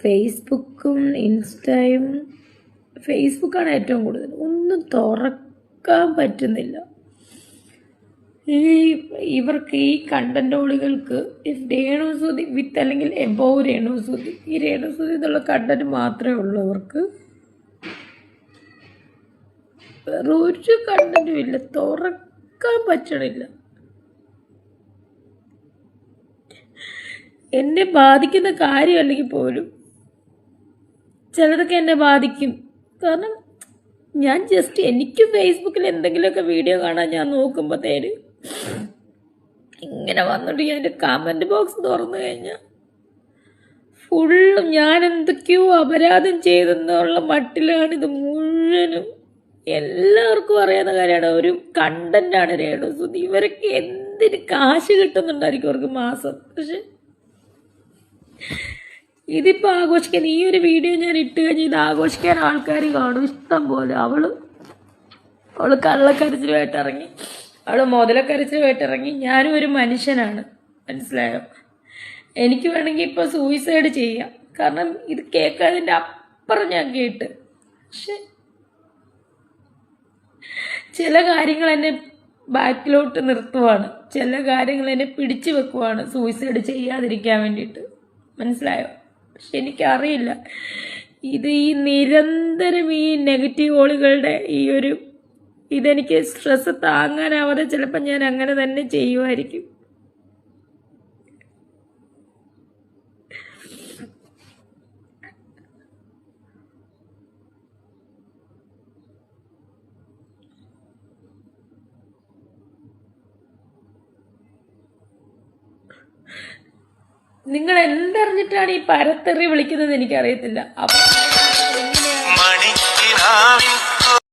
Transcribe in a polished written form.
ഫേസ്ബുക്കും ഇൻസ്റ്റയും, ഫേസ്ബുക്കാണ് ഏറ്റവും കൂടുതൽ. ഒന്നും തുറക്കാൻ പറ്റുന്നില്ല. ഇവർക്ക് ഈ കണ്ടൻറ്റോളികൾക്ക് രേണുസുതി വിത്ത് അല്ലെങ്കിൽ എബോവ് രേണുസുതി, ഈ രേണുസുതി എന്നുള്ള കണ്ടന്റ് മാത്രമേ ഉള്ളൂ അവർക്ക്. വേറെ ഒരു കണ്ടന്റും ഇല്ല, തുറക്കാൻ പറ്റണില്ല. എന്നെ ബാധിക്കുന്ന കാര്യമല്ലെങ്കിൽ പോലും ചിലതൊക്കെ എന്നെ ബാധിക്കും. കാരണം ഞാൻ ജസ്റ്റ് എനിക്ക് ഫേസ്ബുക്കിൽ എന്തെങ്കിലുമൊക്കെ വീഡിയോ കാണാൻ ഞാൻ നോക്കുമ്പോഴത്തേന് ഇങ്ങനെ വന്നിട്ട് ഞാൻ എൻ്റെ കമൻറ്റ് ബോക്സ് തുറന്നു കഴിഞ്ഞാൽ ഫുള്ളും ഞാൻ എന്തൊക്കെയോ അപരാധം ചെയ്തെന്നുള്ള മട്ടിലാണിത് മുഴുവനും. എല്ലാവർക്കും അറിയാവുന്ന കാര്യമാണ്, ഒരു കണ്ടൻ്റാണ് രേണുസുതി. ഇവരൊക്കെ എന്തിന് കാശ് കിട്ടുന്നുണ്ടായിരിക്കും അവർക്ക് മാസം. പക്ഷെ ഇതിപ്പോൾ ആഘോഷിക്കാൻ ഈ ഒരു വീഡിയോ ഞാൻ ഇട്ട് കഴിഞ്ഞാൽ ഇത് ആഘോഷിക്കാൻ ആൾക്കാർ കാണും ഇഷ്ടം പോലെ. അവൾ കള്ളക്കരച്ചിലുമായിട്ട് ഇറങ്ങി, അവൾ മുതലക്കരച്ചിലുമായിട്ട് ഇറങ്ങി. ഞാനും ഒരു മനുഷ്യനാണ്, മനസ്സിലായോ? എനിക്ക് വേണമെങ്കിൽ ഇപ്പോൾ സൂയിസൈഡ് ചെയ്യാം, കാരണം ഇത് കേൾക്കാതിൻ്റെ അപ്പുറം ഞാൻ കേട്ട്. പക്ഷെ ചില കാര്യങ്ങൾ എന്നെ ബാക്കിലോട്ട് നിർത്തുവാണ്, ചില കാര്യങ്ങൾ എന്നെ പിടിച്ചു വെക്കുവാണ് സൂയിസൈഡ് ചെയ്യാതിരിക്കാൻ വേണ്ടിയിട്ട്, മനസ്സിലായോ? പക്ഷെ എനിക്കറിയില്ല, ഇത് ഈ നിരന്തരം ഈ നെഗറ്റീവ് ഓളുകളുടെ ഈ ഒരു ഇതെനിക്ക് സ്ട്രെസ് താങ്ങാനാവാതെ ചിലപ്പോൾ ഞാൻ അങ്ങനെ തന്നെ ചെയ്യുമായിരിക്കും. നിങ്ങൾ എന്തറിഞ്ഞിട്ടാണ് ഈ പരത്തെറി വിളിക്കുന്നത് എനിക്കറിയത്തില്ല. അപ്പം